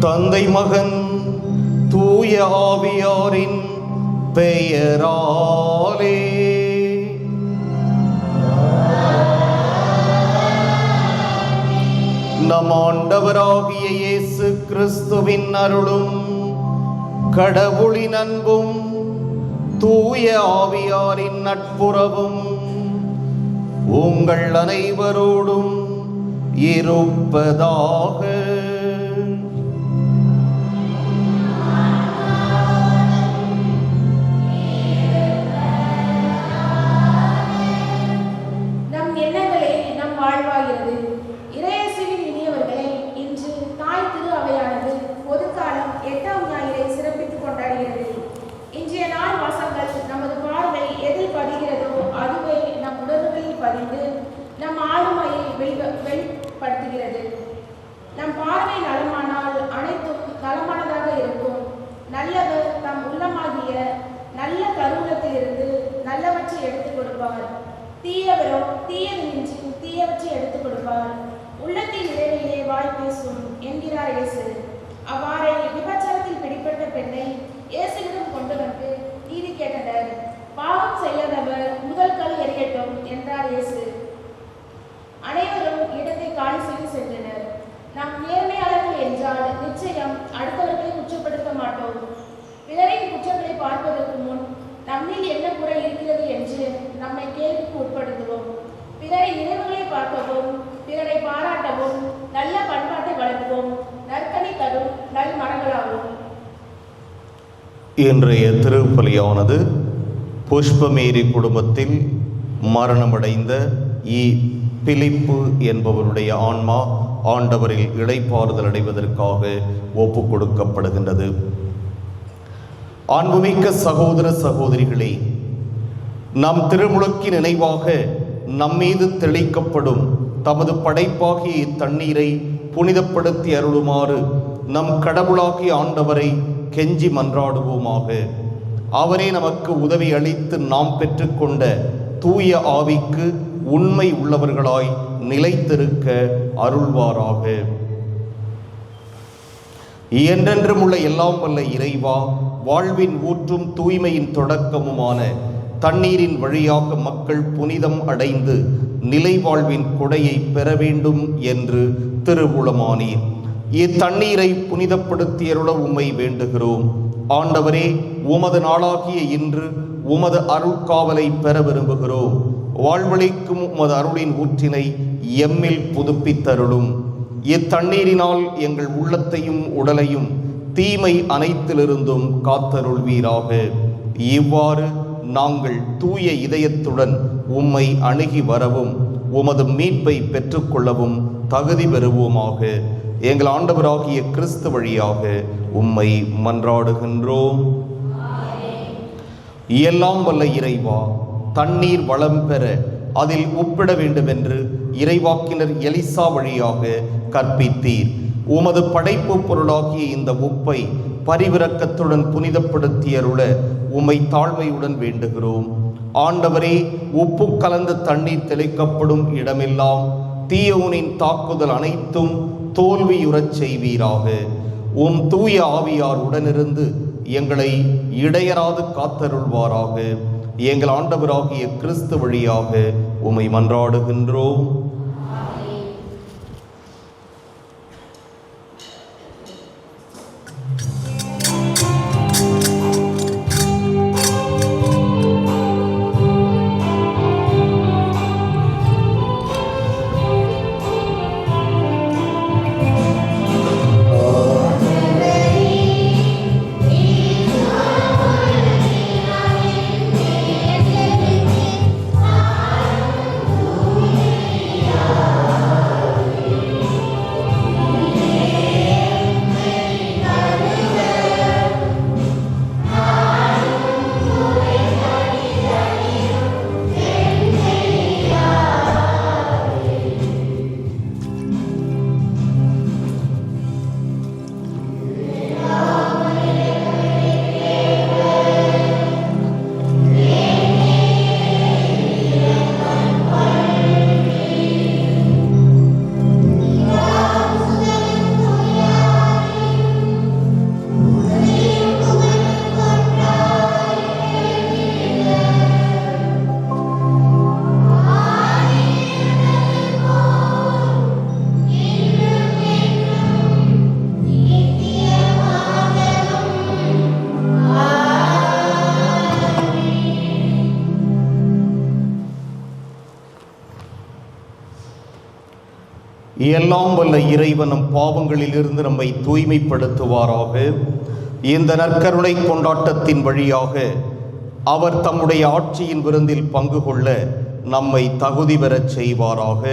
தந்தை மகன் தூய ஆவியாரின் பெயராலே. நம் ஆண்டவராகிய இயேசு கிறிஸ்துவின் அருளும் கடவுளின் அன்பும் தூய ஆவியாரின் நட்புறவும் உங்கள் அனைவரோடும் இருப்பதாக. நம் எண்ணங்களே நம் வாழ்வாகிறது. இறையேசுவின் இனியவர்களே, இன்று தாய் திரு அவையானது பொதுக்காலம் 8ஆம் ஞாயிறை சிறப்பித்துக் கொண்டாடுகிறது. இன்றைய நாள் வாசங்கள் நமது பார்வை எதில் பதிகிறதோ அதுவே நம் உணர்வுகளில் பதிந்து நம் ஆளுமையை வெளிப்படுத்துகிறது. நம் பார்வை நலமானால் அனைத்தும் நலமானதாக இருக்கும். நல்லவர் தம் உள்ளமாகிய நல்ல கருவூலத்திலிருந்து நல்லவற்றை எடுத்துக் கொடுப்பார். தீயவரோ தீயது நின்று தீயவற்றை எடுத்துக் கொடுப்பார். உள்ளத்தின் நிறைவிலே வாய் பேசும் என்கிறார் இயேசு. அவ்வாறே விபச்சாரத்தில் பிடிப்பட்ட பெண்ணை இயேசுவிடம் கொண்டு வந்து நீதி கேட்டனர். பாவம் செய்யாதவர் முதல் கல் எறியட்டும் என்றார் இயேசு. அனைவரும் இடத்தை காலி செய்து சென்றனர். நாம் நேர்மையாளர்கள் என்றால் நிச்சயம் அடுத்தவர்களை குற்றப்படுத்த மாட்டோம். பிறரின் குற்றங்களை பார்ப்பதற்கு முன் நம்மில் என்ன குறை இருக்கிறது என்று நம்மை கேள்விக்கு உட்படுத்துவோம். பிறரின் நினைவுகளை பார்க்கவும் பிறரை பாராட்டவும் நல்ல பண்பாட்டை வளர்ப்போம். நற்கனி தரும் நல் மரங்களாகும். இன்றைய திருப்பலியானது புஷ்பமேரி குடும்பத்தில் மரணமடைந்த பிலிப்பு என்பவருடைய ஆன்மா ஆண்டவரில் இளைப்பாறுதல் அடைவதற்காக ஒப்பு கொடுக்கப்படுகின்றது. அன்புமிக்க சகோதர சகோதரிகளே, நம் திருமுழுக்கின் நினைவாக நம்மீது தெளிக்கப்படும் தமது படைப்பாகிய இத்தண்ணீரை புனிதப்படுத்தி அருளுமாறு நம் கடவுளாகிய ஆண்டவரை கெஞ்சி மன்றாடுவோமாக. அவரே நமக்கு உதவி அளித்து நாம் பெற்றுக்கொண்ட தூய ஆவிக்கு உண்மை உள்ளவர்களாய் நிலைத்திருக்க அருள்வாராக. என்றென்றும் உள்ள எல்லாம் வல்ல இறைவா, வாழ்வின் ஊற்றும் தூய்மையின் தொடக்கமுமான தண்ணீரின் வழியாக மக்கள் புனிதம் அடைந்து நிலை வாழ்வின் கொடையை பெற வேண்டும் என்று திருவுளமானீர். இத்தண்ணீரை புனிதப்படுத்தியருள உம்மை வேண்டுகிறோம். ஆண்டவரே, உமது நாளாகிய இன்று உமது அருள்காவலை பெற விரும்புகிறோம். வாழ்வழிக்கும் உமது அருளின் ஊற்றினை எம்மில் புதுப்பித்தருளும். இத்தண்ணீரினால் எங்கள் உள்ளத்தையும் உடலையும் தீமை அனைத்திலிருந்தும் காத்தருள்வீராக. இவ்வாறு நாங்கள் தூய இதயத்துடன் உம்மை அணுகி வரவும் உமது மீட்பை பெற்றுக்கொள்ளவும் தகுதி பெறுவோமாக. எங்கள் ஆண்டவராகிய கிறிஸ்து வழியாக உம்மை மன்றாடுகின்றோம். எல்லாம் வல்ல இறைவா, தண்ணீர் வளம் பெற அதில் உப்பிட வேண்டும் என்று இறைவாக்கினர் எலிசா வழியாக கற்பித்தீர். உமது படைப்பு பொருளாகிய இந்த உப்பை பரிவிரக்கத்துடன் புனிதப்படுத்தியருள உம்மை தாழ்மையுடன் வேண்டுகிறோம். ஆண்டவரே, உப்பு கலந்த தண்ணீர் தெளிக்கப்படும் இடமெல்லாம் தீயோனின் தாக்குதல் அனைத்தும் தோல்வியுறச் செய்வீராக. உம் தூய ஆவியார் உடனிருந்து எங்களை இடையராது காத்தருள்வாராக. எங்கள் ஆண்டவராகிய கிறிஸ்து வழியாக உம்மை மன்றாடுகின்றோம். Yeah. எல்லாம் வல்ல இறைவனும் பாவங்களில் இருந்து நம்மை தூய்மைப்படுத்துவாராக. இந்த நற்கருணை கொண்டாட்டத்தின் வழியாக அவர் தம்முடைய ஆட்சியின் விருந்தில் பங்கு கொள்ள நம்மை தகுதி பெறச் செய்வாராக.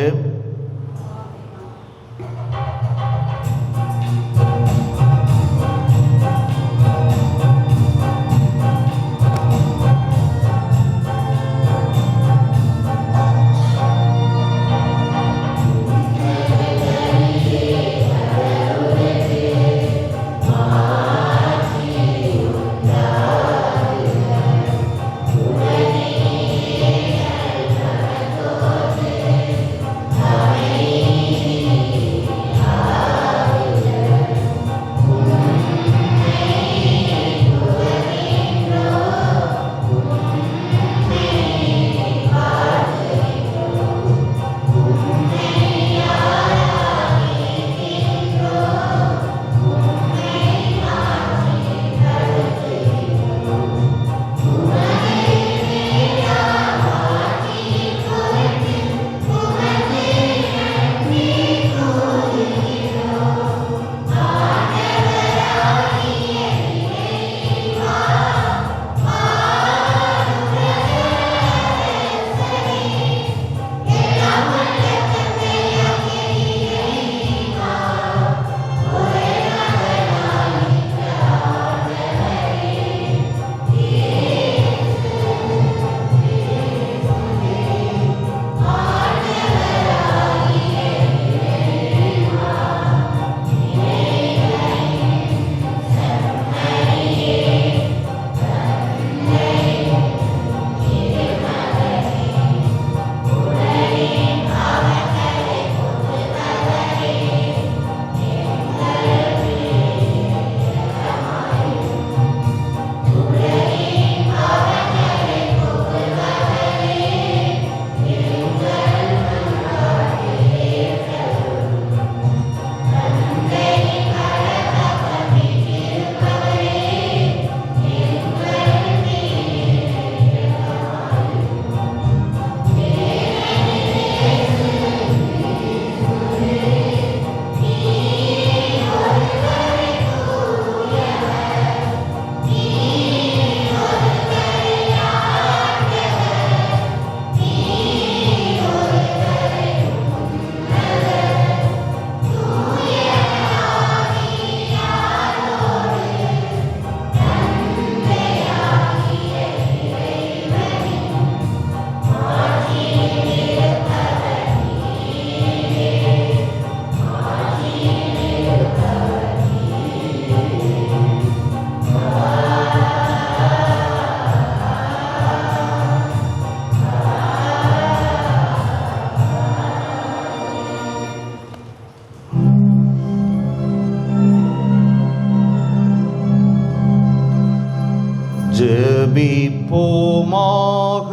ஜெபிப்போமாக.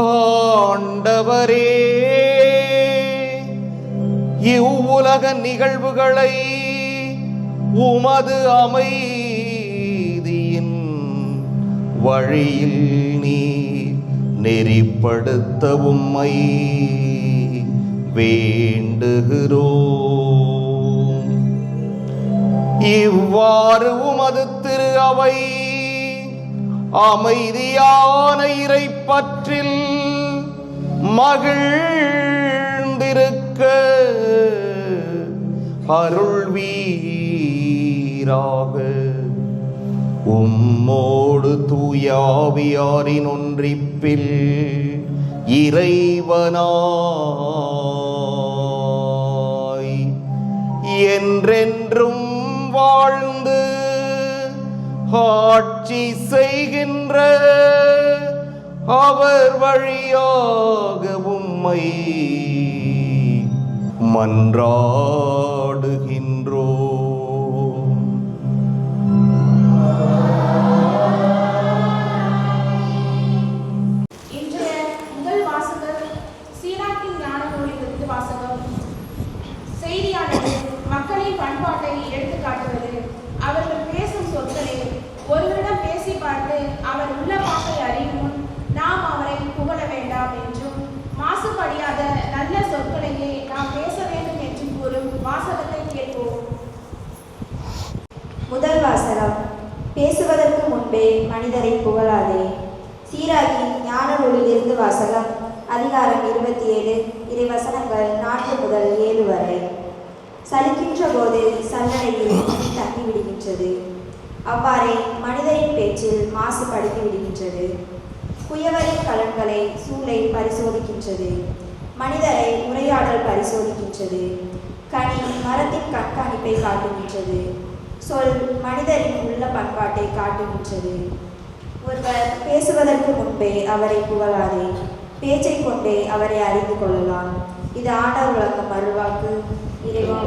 ஆண்டவரே, இவ்வுலக நிகழ்வுகளை உமது அமைதியின் வழியில் நீர் நெறிப்படுத்த உம்மை வேண்டுகிறோம். இவ்வாறு உமது திரு அவை அமைதியான இறைப்பற்றில் மகிழ்ந்திருக்க அருள்வீராக. உம்மோடு தூய ஆவியாரின் ஒன்றிப்பில் இறைவனாய் என்றென்றும் வாழ்ந்து ஆட்சி செய்கின்ற அவர் வழியாக உம்மை மன்றாடுகின்றோம். இன்றைய முதல் வாசகம் சீராக்கின் ஞான நூலிலிருந்து வாசகம். செய்தியானது மக்களின் பண்பாட்டை எடுத்துக்காட்டுவது. அவர்கள் பேசும் சொற்களே ஒருவரிடம் பேசி பார்த்து அவர் உள்ள பாட்டை அறியும் முன் நாம் அவரை புகழ வேண்டாம் என்றும், மாசுபடியாத கொண்டே மனிதரை புகழாதே. சீராக்கி ஞான நூலிலிருந்து வாசகம். அதிகாரம் 27, இறைவசனங்கள் 4 முதல் 7 வரை. சலிக்கின்ற போது சல்லடையில் தங்கி விடுகின்றது. அவ்வாறே மனிதரின் பேச்சில் மாசு படுத்தி விடுகின்றது. குயவரின் கலன்களை சூளை பரிசோதிக்கின்றது. மனிதரை உரையாடல் பரிசோதிக்கின்றது. கனி மரத்தின் கண்காணிப்பை காட்டுகின்றது. சொல் மனிதரின் உள்ள பண்பாட்டை காட்டுகின்றது. ஒருவர் பேசுவதற்கு முன்பே அவரை புகழாதே, பேச்சை கொண்டே அவரை அறிந்து கொள்ளலாம். இது ஆண்டவர் வழங்கும் அருள்வாக்கு. இறைவா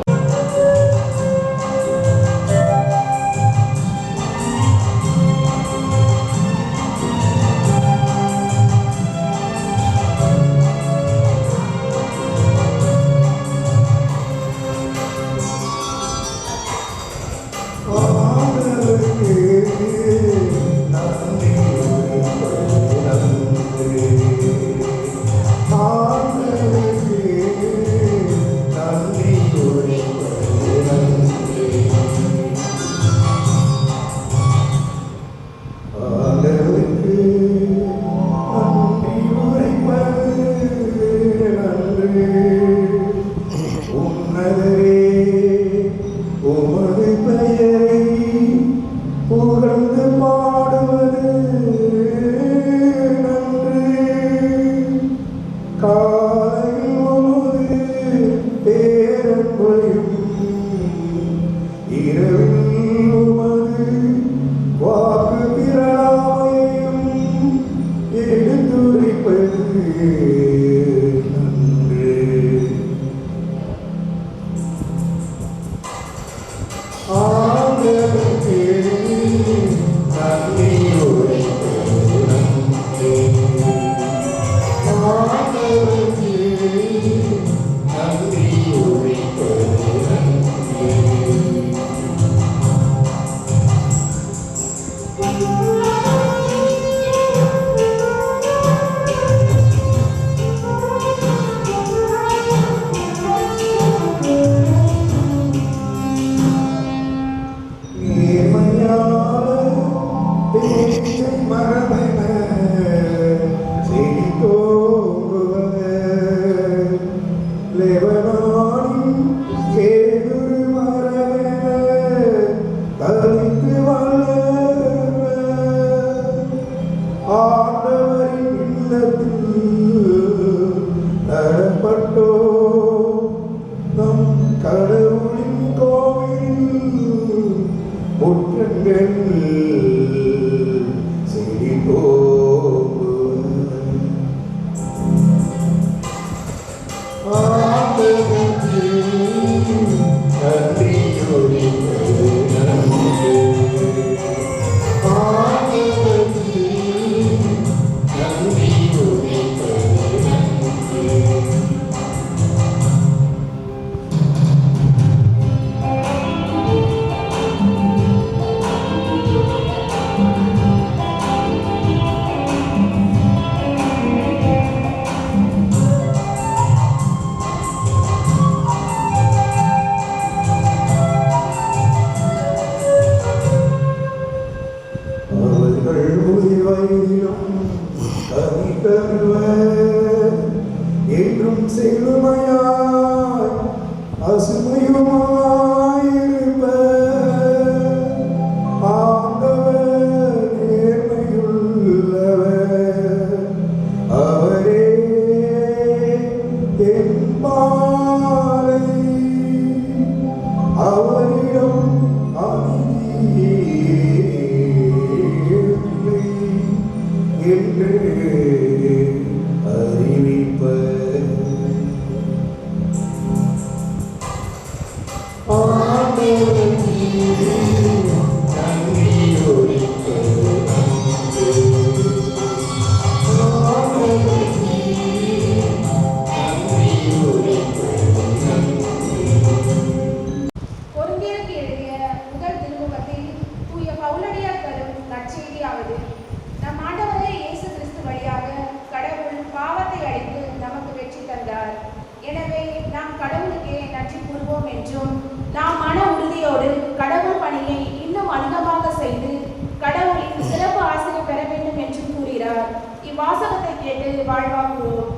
இவ்வாசகத்தை கேட்டு வாழ்வாக்குவோம்.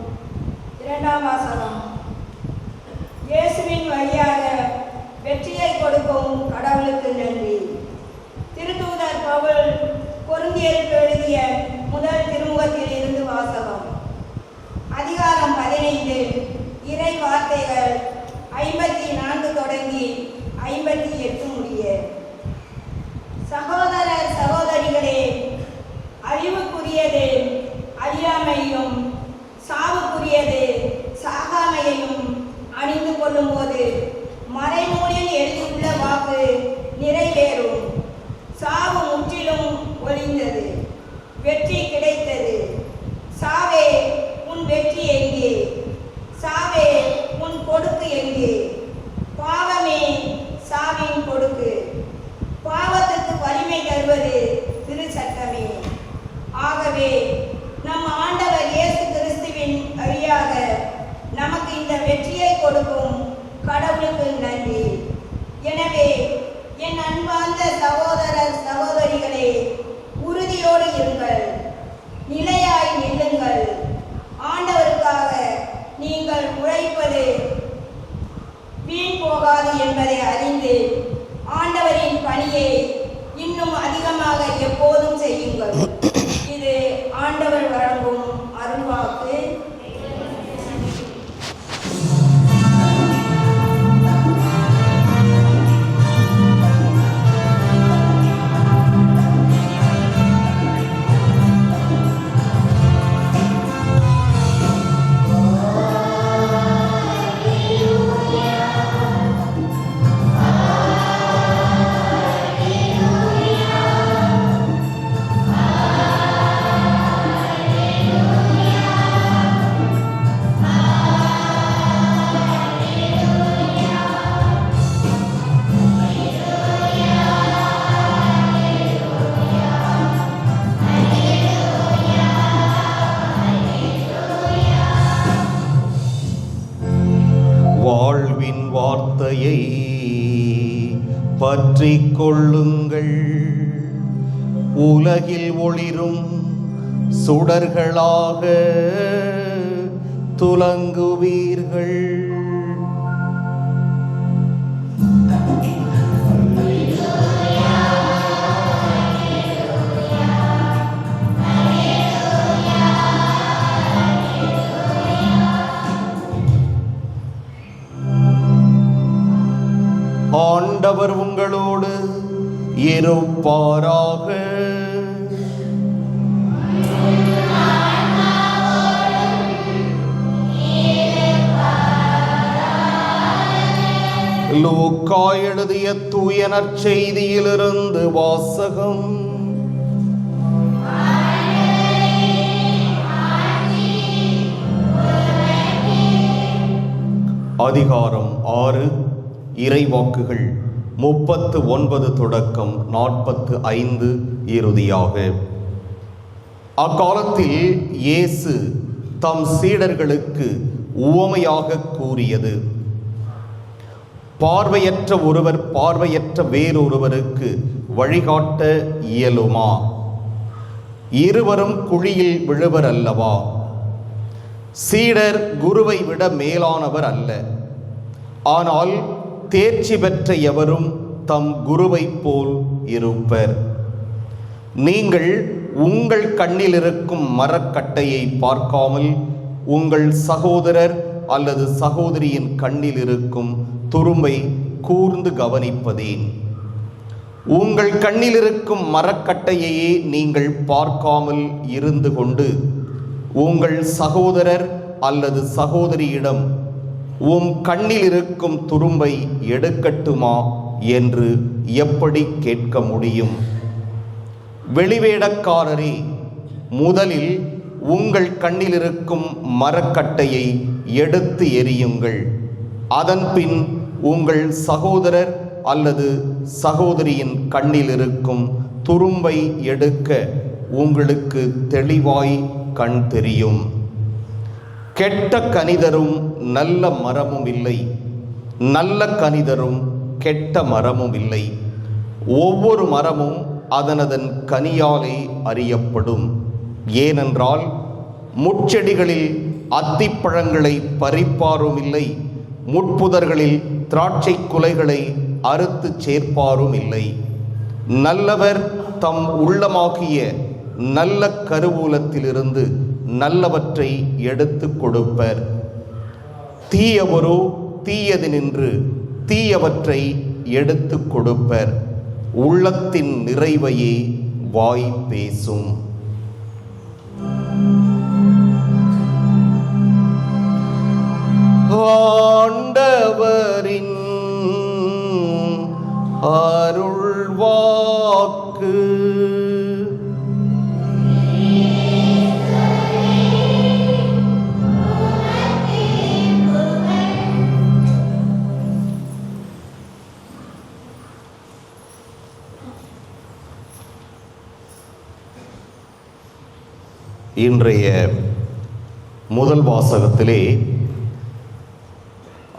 இரண்டாம் வாசகம். இயேசுவின் வழியாக வெற்றியை கொடுக்கும் கடவுளுக்கு நன்றி. திருத்தூதர் பவுல் கொரிந்தியருக்கு எழுதிய முதல் திருமுகத்தில் இருந்து வாசகம். அதிகாரம் 15 இறை வார்த்தைகள் 54 தொடங்கி 58 முடிய. சகோதர சகோதரிகளே, அழிவுக்குரியது அழியாமையும் சாவுக்குரியது சாகாமையையும் அணிந்து கொள்ளும்போது மறைநூலில் எழுதியுள்ள வாக்கு நிறைவேறும். சாவு முற்றிலும் ஒழிந்தது, வெற்றி கிடைத்தது. சாவே, உன் வெற்றி எங்கே? சாவே, உன் கொடுக்கு எங்கே? பாவமே, சாவின் கொடுக்கு. பாவத்துக்கு வலிமை தருவது திருச்சட்டமே. ஆகவே நம் ஆண்டவர் இயேசு கிறிஸ்துவின் வழியாக நமக்கு இந்த வெற்றியை கொடுக்கும் கடவுளுக்கு நன்றி. எனவே என் அன்பார்ந்த சகோதர சகோதரிகளே, உறுதியோடு இருங்கள், நிலையாய் நில்லுங்கள். ஆண்டவருக்காக நீங்கள் உழைப்பது வீண் போகாது என்பதை அறிந்து ஆண்டவரின் பணியை இன்னும் அதிகமாக எப்போதும் செய்யுங்கள். இது ஆண்டவர் வழங்கும் அருள்வாக்கு. வாழ்வின் வார்த்தையை பற்றிக் கொள்ளுங்கள். உலகில் ஒளிரும் சுடர்களாக துலங்குவீர்கள். ஆண்டவர் உங்களோடு இருப்பாராக. லூக்கா எழுதிய தூய நற்செய்தியிலிருந்து வாசகம். அதிகாரம் 6 இறைவாக்குகள் 39 தொடக்கம் 45 இறுதியாக. அக்காலத்தில் இயேசு தம் சீடர்களுக்கு உவமையாக கூறியது: பார்வையற்ற ஒருவர் பார்வையற்ற வேறொருவருக்கு வழிகாட்ட இயலுமா? இருவரும் குழியில் விழுவர் அல்லவா? சீடர் குருவை விட மேலானவர் அல்ல. ஆனால் தேர்ச்சி பெற்ற எவரும் தம் குருவைப் போல் இருப்பர். நீங்கள் உங்கள் கண்ணில் இருக்கும் மரக்கட்டையை பார்க்காமல் உங்கள் சகோதரர் அல்லது சகோதரியின் கண்ணில் இருக்கும் துரும்பை கூர்ந்து கவனிப்பதேன்? உங்கள் கண்ணில் இருக்கும் மரக்கட்டையையே நீங்கள் பார்க்காமல் இருந்து கொண்டு உங்கள் சகோதரர் அல்லது சகோதரியிடம் உம் கண்ணில் இருக்கும் துரும்பை எடுக்கட்டுமா என்று எப்படி கேட்க முடியும்? வெளிவேடக்காரரே, முதலில் உங்கள் கண்ணில் இருக்கும் மரக்கட்டையை எடுத்து எறியுங்கள். அதன்பின் உங்கள் சகோதரர் அல்லது சகோதரியின் கண்ணில் இருக்கும் துரும்பை எடுக்க உங்களுக்கு தெளிவாய் கண் தெரியும். கெட்ட கனிதரும் நல்ல மரமும் இல்லை, நல்ல கனிதரும் கெட்ட மரமும் இல்லை. ஒவ்வொரு மரமும் அதனதன் கனியாலே அறியப்படும். ஏனென்றால் முட்செடிகளில் அத்திப்பழங்களை பறிப்பாரும் இல்லை, முட்புதர்களில் திராட்சை குலைகளை அறுத்து சேர்ப்பாரும் இல்லை. நல்லவர் தம் உள்ளமாகிய நல்ல கருவூலத்திலிருந்து நல்லவற்றை எடுத்து கொடுப்பர். தீயவரோ தீயது நின்று தீயவற்றை எடுத்து கொடுப்பர். உள்ளத்தின் நிறைவையே வாய் பேசும். ஆண்டவரின் அருள்வாக்கு. இன்றைய முதல் வாசகத்திலே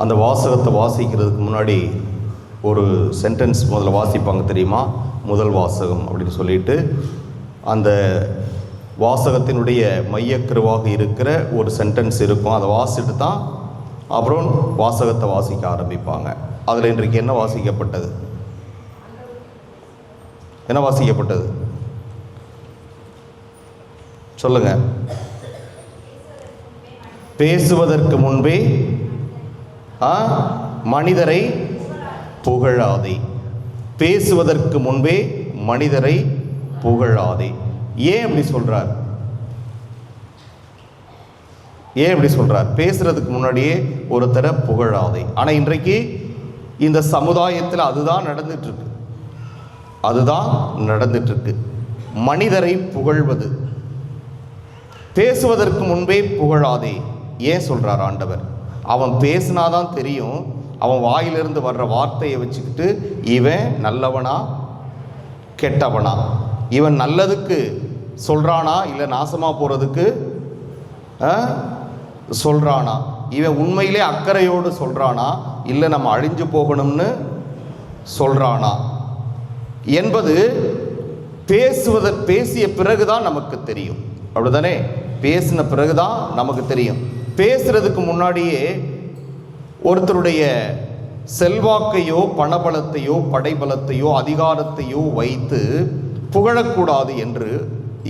அந்த வாசகத்தை வாசிக்கிறதுக்கு முன்னாடி ஒரு சென்டென்ஸ் முதல்ல வாசிப்பாங்க தெரியுமா? முதல் வாசகம் அப்படின்னு சொல்லிட்டு அந்த வாசகத்தினுடைய மையக்கருவாக இருக்கிற ஒரு சென்டென்ஸ் இருக்கும். அதை வாசிட்டு தான் அப்புறம் வாசகத்தை வாசிக்க ஆரம்பிப்பாங்க. அதில் இன்றைக்கு என்ன வாசிக்கப்பட்டது? என்ன வாசிக்கப்பட்டது சொல்லுங்க. பேசுவதற்கு முன்பே மனிதரை புகழாதே. பேசுவதற்கு முன்பே மனிதரை புகழாதே. ஏன் அப்படி சொல்றார்? ஏன் இப்படி சொல்றார்? பேசுறதுக்கு முன்னாடியே ஒருத்தரை புகழாதே. ஆனா இன்றைக்கு இந்த சமுதாயத்தில் அதுதான் நடந்துட்டு இருக்கு. அதுதான் நடந்துட்டு இருக்கு. மனிதரை புகழ்வது. பேசுவதற்கு முன்பே புகழாதே. ஏன் சொல்றார் ஆண்டவர்? அவன் பேசினாதான் தெரியும். அவன் வாயிலிருந்து வர்ற வார்த்தையை வச்சுக்கிட்டு இவன் நல்லவனா கெட்டவனா, இவன் நல்லதுக்கு சொல்றானா இல்லை நாசமா போறதுக்கு சொல்றானா, இவன் உண்மையிலே அக்கறையோடு சொல்றானா இல்லை நம்ம அழிஞ்சு போகணும்னு சொல்றானா என்பது பேசிய பிறகுதான் நமக்கு தெரியும். அப்படிதானே? பேசின பிறகுதான் நமக்கு தெரியும். பேசுறதுக்கு முன்னாடியே ஒருத்தருடைய செல்வாக்கையோ பணபலத்தையோ படைபலத்தையோ அதிகாரத்தையோ வைத்து புகழக்கூடாது என்று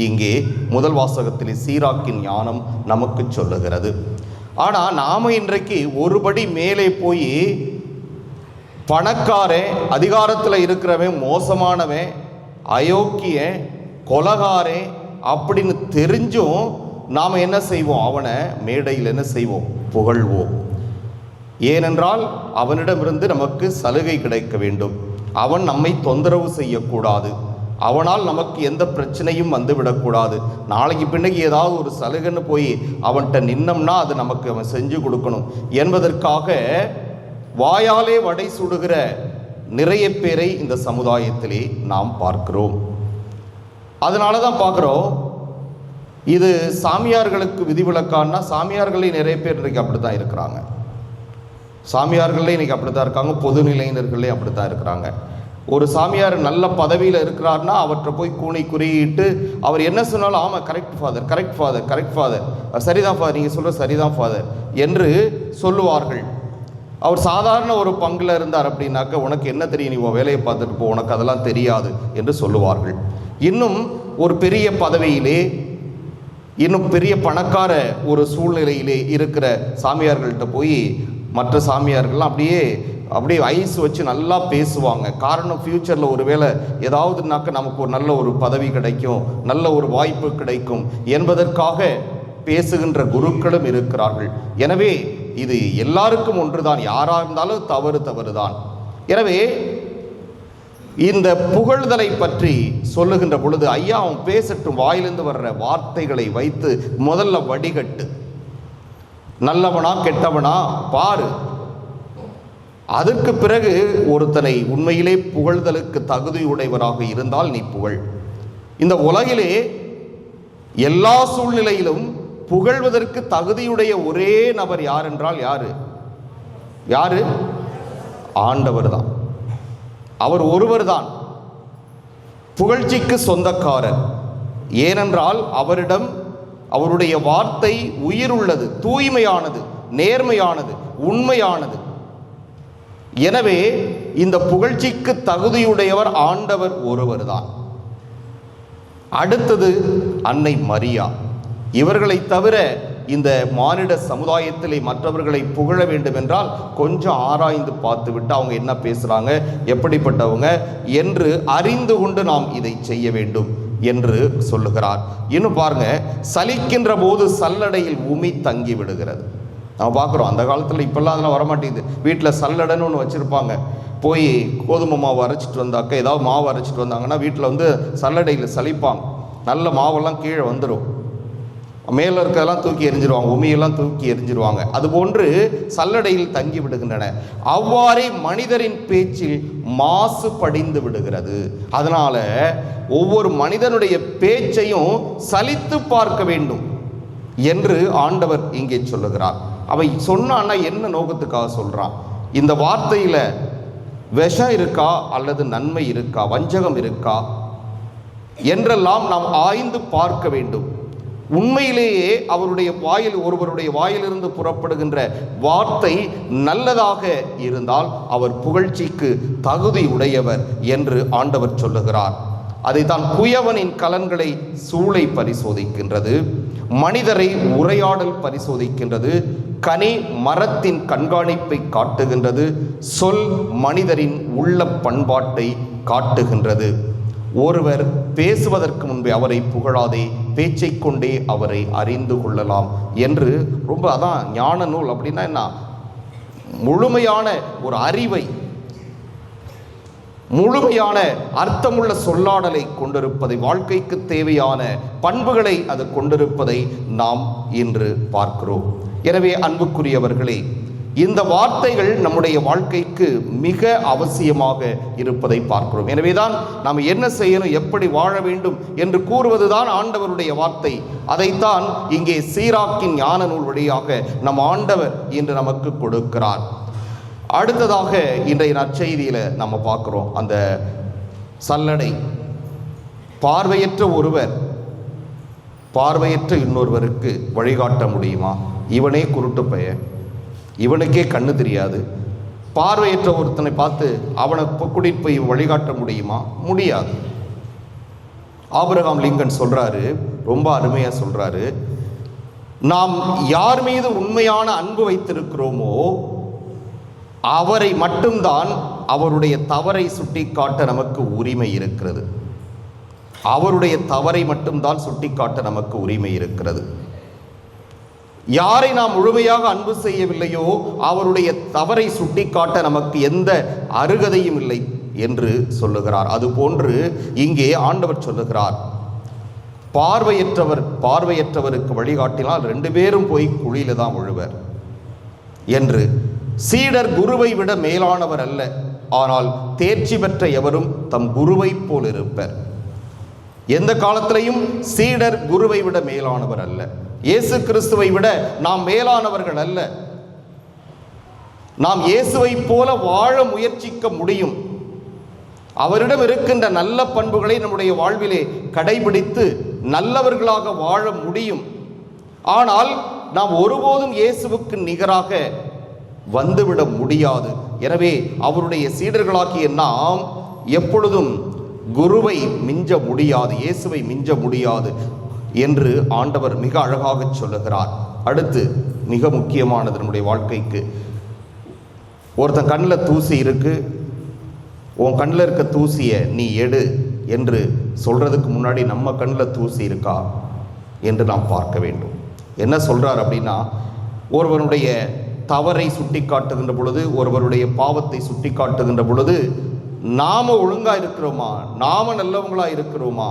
இங்கே முதல் வாசகத்தில் சீராக்கின் ஞானம் நமக்கு சொல்லுகிறது. ஆனால் நாம இன்றைக்கு ஒருபடி மேலே போய் பணக்காரன், அதிகாரத்தில் இருக்கிறவன் மோசமானவன், அயோக்கியன், கொலகாரன் அப்படின்னு தெரிஞ்சும் நாம் என்ன செய்வோம்? அவனை மேடையில் என்ன செய்வோம்? புகழ்வோம். ஏனென்றால் அவனிடமிருந்து நமக்கு சலுகை கிடைக்க வேண்டும். அவன் நம்மை தொந்தரவு செய்யக்கூடாது. அவனால் நமக்கு எந்த பிரச்சனையும் வந்துவிடக்கூடாது. நாளைக்கு பின்னைக்கு ஏதாவது ஒரு சலுகைன்னு போய் அவன்கிட்ட நின்னம்னா அது நமக்கு அவன் செஞ்சு கொடுக்கணும் என்பதற்காக வாயாலே வடை சுடுகிற நிறைய பேரை இந்த சமுதாயத்திலே நாம் பார்க்கிறோம். அதனால தான் பார்க்குறோம், இது சாமியார்களுக்கு விதிவிலக்கான்னா சாமியார்களே நிறைய பேர் இன்றைக்கு அப்படி தான் இருக்கிறாங்க. சாமியார்களே இன்றைக்கி அப்படி தான் இருக்காங்க. பொதுநிலையினர்களே அப்படி தான் இருக்கிறாங்க. ஒரு சாமியார் நல்ல பதவியில் இருக்கிறார்னா அவற்றை போய் கூணி குறியிட்டு அவர் என்ன சொன்னாலும் ஆமாம் correct father, correct father, correct father, சரிதான் ஃபாதர், நீங்கள் சொல்கிற சரிதான் ஃபாதர் என்று சொல்லுவார்கள். அவர் சாதாரண ஒரு பங்கில் இருந்தார் அப்படின்னாக்க உனக்கு என்ன தெரியும், நீ உன் வேலையை பார்த்துட்டு போ, உனக்கு அதெல்லாம் தெரியாது என்று சொல்லுவார்கள். இன்னும் ஒரு பெரிய பதவியிலே, இன்னும் பெரிய பணக்கார ஒரு சூழ்நிலையிலே இருக்கிற சாமியார்கள்ட்ட போய் மற்ற சாமியார்கள்லாம் அப்படியே ஐஸ் வச்சு நல்லா பேசுவாங்க. காரணம் ஃப்யூச்சரில் ஒரு வேளை ஏதாவதுனாக்க நமக்கு ஒரு நல்ல ஒரு பதவி கிடைக்கும், நல்ல ஒரு வாய்ப்பு கிடைக்கும் என்பதற்காக பேசுகின்ற குருக்களும் இருக்கிறார்கள். எனவே இது எல்லாருக்கும் ஒன்றுதான், யாராக இருந்தாலும் தவறு தான். எனவே இந்த புகழ்தலை பற்றி சொல்லுகின்ற பொழுது ஐயா அவன் பேசட்டும், வாயிலிருந்து வர்ற வார்த்தைகளை வைத்து முதல்ல வடிகட்டு. நல்லவனா கெட்டவனா பாரு. அதற்கு பிறகு ஒருத்தனை உண்மையிலே புகழ்தலுக்கு தகுதியுடையவராக இருந்தால் நீ புகழ். இந்த உலகிலே எல்லா சூழ்நிலையிலும் புகழ்வதற்கு தகுதியுடைய ஒரே நபர் யார் என்றால் யாரு? ஆண்டவர் தான். அவர் ஒருவர் தான் புகழ்ச்சிக்கு சொந்தக்காரர். ஏனென்றால் அவரிடம் அவருடைய வார்த்தை உயிருள்ளது, தூய்மையானது, நேர்மையானது, உண்மையானது. எனவே இந்த புகழ்ச்சிக்கு தகுதியுடையவர் ஆண்டவர் ஒருவர்தான். அடுத்தது அன்னை மரியா. இவர்களை தவிர இந்த மானிட சமுதாயத்திலே மற்றவர்களை புகழ வேண்டும் என்றால் கொஞ்சம் ஆராய்ந்து பார்த்து விட்டு அவங்க என்ன பேசுகிறாங்க, எப்படிப்பட்டவங்க என்று அறிந்து கொண்டு நாம் இதை செய்ய வேண்டும் என்று சொல்லுகிறார். இன்னும் பாருங்க, சலிக்கின்ற போது சல்லடையில் உமி தங்கி விடுகிறது. நம்ம பார்க்குறோம், அந்த காலத்தில் இப்போல்லாம் அதெல்லாம் வரமாட்டேங்குது. வீட்டில் சல்லடைன்னு ஒன்று வச்சுருப்பாங்க. போய் கோதுமை மாவு அரைச்சிட்டு வந்தாக்க, ஏதாவது மாவு அரைச்சிட்டு வந்தாங்கன்னா வீட்டில் வந்து சல்லடையில் சலிப்பாங்க. நல்ல மாவெல்லாம் கீழே வந்துடும், மேலே இருக்கிறதெல்லாம் தூக்கி எறிஞ்சிருவாங்க, உமியெல்லாம் தூக்கி எறிஞ்சிருவாங்க. அதுபோன்று சல்லடையில் தங்கி விடுகின்றன. அவ்வாறே மனிதரின் பேச்சில் மாசு படிந்து விடுகிறது. அதனால ஒவ்வொரு மனிதனுடைய பேச்சையும் சலித்து பார்க்க வேண்டும் என்று ஆண்டவர் இங்கே சொல்லுகிறார். அவை சொன்னான்னா என்ன நோக்கத்துக்காக சொல்றான்? இந்த வார்த்தையில விஷம் இருக்கா அல்லது நன்மை இருக்கா, வஞ்சகம் இருக்கா என்றெல்லாம் நாம் ஆய்ந்து பார்க்க வேண்டும். உண்மையிலேயே அவருடைய ஒருவருடைய வாயிலிருந்து புறப்படுகின்ற வார்த்தை நல்லதாக இருந்தால் அவர் புகழ்ச்சிக்கு தகுதி உடையவர் என்று ஆண்டவர் சொல்லுகிறார். அதைத்தான் குயவனின் கலன்களை சூளை பரிசோதிக்கின்றது, மனிதரை உரையாடல் பரிசோதிக்கின்றது, கனி மரத்தின் கண்காணிப்பை காட்டுகின்றது, சொல் மனிதரின் உள்ள பண்பாட்டை காட்டுகின்றது. ஒருவர் பேசுவதற்கு முன்பே அவரை புகழாதே, பேச்சை கொண்டே அவரை அறிந்து கொள்ளலாம் என்று ரொம்ப, அதான் ஞான நூல் அப்படின்னா என்ன, முழுமையான ஒரு அறிவை, முழுமையான அர்த்தமுள்ள சொல்லாடலை கொண்டிருப்பதை, வாழ்க்கைக்கு தேவையான பண்புகளை அது கொண்டிருப்பதை நாம் இன்று பார்க்கிறோம். எனவே அன்புக்குரியவர்களே, இந்த வார்த்தைகள் நம்முடைய வாழ்க்கைக்கு மிக அவசியமாக இருப்பதை பார்க்கிறோம். எனவேதான் நாம் என்ன செய்யணும், எப்படி வாழ வேண்டும் என்று கூறுவதுதான் ஆண்டவருடைய வார்த்தை. அதைத்தான் இங்கே சீராக்கின் ஞான நூல் வழியாக நம் ஆண்டவர் இன்று நமக்கு கொடுக்கிறார். அடுத்ததாக இன்றைய நற்செய்தியில் நம்ம பார்க்குறோம், அந்த சல்லடை. பார்வையற்ற ஒருவர் பார்வையற்ற இன்னொருவருக்கு வழிகாட்ட முடியுமா? இவனே குருட்டு பையன், இவனுக்கே கண்ணு தெரியாது, பார்வையற்ற ஒருத்தனை பார்த்து அவனை கூட்டிட்டு போய் வழிகாட்ட முடியுமா? முடியாது. ஆபிரகாம் லிங்கன் சொல்றாரு, ரொம்ப அருமையா சொல்றாரு, நாம் யார் மீது உண்மையான அன்பு வைத்திருக்கிறோமோ அவரை மட்டும்தான் அவருடைய தவறை சுட்டி காட்ட நமக்கு உரிமை இருக்கிறது. அவருடைய தவறை மட்டும்தான் சுட்டி காட்ட நமக்கு உரிமை இருக்கிறது. யாரை நாம் முழுமையாக அன்பு செய்யவில்லையோ அவருடைய தவறை சுட்டிக்காட்ட நமக்கு எந்த அருகதையும் இல்லை என்று சொல்லுகிறார். அதுபோன்று இங்கே ஆண்டவர் சொல்லுகிறார், பார்வையற்றவருக்கு வழிகாட்டினால் 2 பேரும் போய் குழியில தான் விழுவர் என்று. சீடர் குருவை விட மேலானவர் அல்ல, ஆனால் தேர்ச்சி பெற்ற எவரும் தம் குருவை போல் இருப்பர். எந்த காலத்திலையும் சீடர் குருவை விட மேலானவர் அல்ல. இயேசு கிறிஸ்துவை விட நாம் மேலானவர்கள் அல்ல. நாம் இயேசுவை போல வாழ முயற்சிக்க முடியும். அவரிடம் இருக்கின்ற நல்ல பண்புகளை நம்முடைய வாழ்விலே கடைபிடித்து நல்லவர்களாக வாழ முடியும். ஆனால் நாம் ஒருபோதும் இயேசுவுக்கு நிகராக வந்துவிட முடியாது. எனவே அவருடைய சீடர்களாகிய நாம் எப்பொழுதும் குருவை மிஞ்ச முடியாது, இயேசுவை மிஞ்ச முடியாது என்று ஆண்டவர் மிக அழகாக சொல்லுகிறார். அடுத்து மிக முக்கியமானது நம்முடைய வாழ்க்கைக்கு, ஒருத்தன் கண்ணில் தூசி இருக்கு, உன் கண்ணில் இருக்க தூசியை நீ எடு என்று சொல்றதுக்கு முன்னாடி நம்ம கண்ணில் தூசி இருக்கா என்று நாம் பார்க்க வேண்டும். என்ன சொல்றார் அப்படின்னா, ஒருவனுடைய தவறை சுட்டி காட்டுகின்ற பொழுது, ஒருவருடைய பாவத்தை சுட்டி காட்டுகின்ற பொழுது நாம ஒழுங்கா இருக்கிறோமா, நாம நல்லவங்களா இருக்கிறோமா,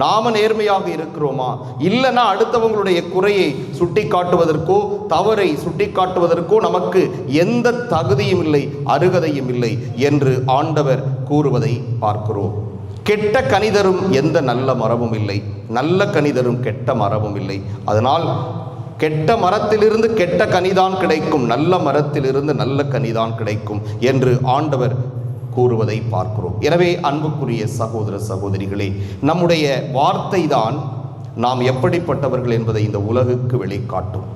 நாம நேர்மையாக இருக்கிறோமா, இல்லைன்னா அடுத்தவங்களுடைய குறையை சுட்டி காட்டுவதற்கோ தவறை சுட்டி காட்டுவதற்கோ நமக்கு எந்த தகுதியும் இல்லை, அருகதையும் இல்லை என்று ஆண்டவர் கூறுவதை பார்க்கிறோம். கெட்ட கனிதரும் எந்த நல்ல மரமும் இல்லை, நல்ல கனிதரும் கெட்ட மரமும் இல்லை. அதனால் கெட்ட மரத்திலிருந்து கெட்ட கனிதான் கிடைக்கும், நல்ல மரத்திலிருந்து நல்ல கனிதான் கிடைக்கும் என்று ஆண்டவர் கூறுவதை பார்க்கிறோம். எனவே அன்புக்குரிய சகோதர சகோதரிகளே, நம்முடைய வார்த்தை தான் நாம் எப்படிப்பட்டவர்கள் என்பதை இந்த உலகுக்கு வெளிக்காட்டும்.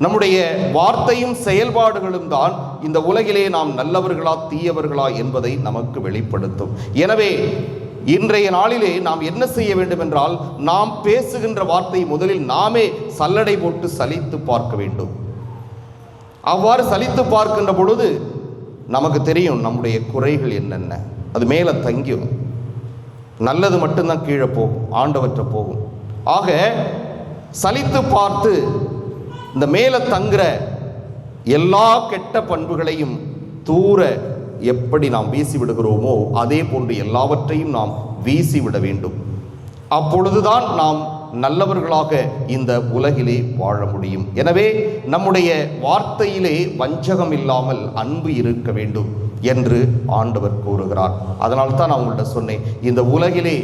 நம்முடைய வார்த்தையும் செயல்பாடுகளும் தான் இந்த உலகிலே நாம் நல்லவர்களா தீயவர்களா என்பதை நமக்கு வெளிப்படுத்தும். எனவே இன்றைய நாளிலே நாம் என்ன செய்ய வேண்டும் என்றால், நாம் பேசுகின்ற வார்த்தை முதலில் நாமே சல்லடை போட்டு சலித்து பார்க்க வேண்டும். அவ்வாறு சலித்து பார்க்கின்ற பொழுது நமக்கு தெரியும் நம்முடைய குறைகள் என்னென்ன. அது மேலே தங்கியும், நல்லது மட்டும்தான் கீழே போகும், ஆண்டவற்ற போகும். ஆக சலித்து பார்த்து இந்த மேலே தங்குற எல்லா கெட்ட பண்புகளையும் தூர எப்படி நாம் வீசி விடுகிறோமோ அதே போன்று எல்லாவற்றையும் நாம் வீசிவிட வேண்டும். அப்பொழுதுதான் நாம் நல்லவர்களாக இந்த உலகிலே வாழ முடியும். எனவே நம்முடைய வார்த்தையிலே வஞ்சகம் இல்லாமல் அன்பு இருக்க வேண்டும் என்று ஆண்டவர் கூறுகிறார். அதனால் தான் நான் உங்கள்கிட்ட சொன்னேன், இந்த உலகிலே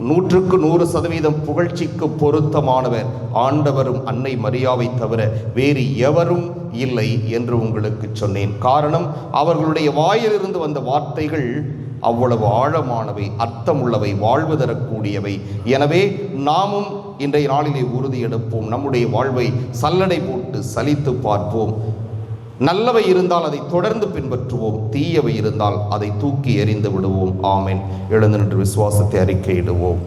100% புகழ்ச்சிக்கு பொருத்தமானவர் ஆண்டவரும் அன்னை மரியாவை தவிர வேறு எவரும் இல்லை என்று உங்களுக்கு சொன்னேன். காரணம், அவர்களுடைய வாயிலிருந்து வந்த வார்த்தைகள் அவ்வளவு ஆழமானவை, அர்த்தமுள்ளவை, வாழ்வு தரக்கூடியவை. எனவே நாமும் இன்றைய நாளிலே உறுதி எடுப்போம், நம்முடைய வாழ்வை சல்லடை போட்டு சலித்து பார்ப்போம். நல்லவை இருந்தால் அதை தொடர்ந்து பின்பற்றுவோம், தீயவை இருந்தால் அதை தூக்கி எறிந்து விடுவோம். ஆமென். எழுந்து நின்று விசுவாசத்தை அறிக்கையிடுவோம்.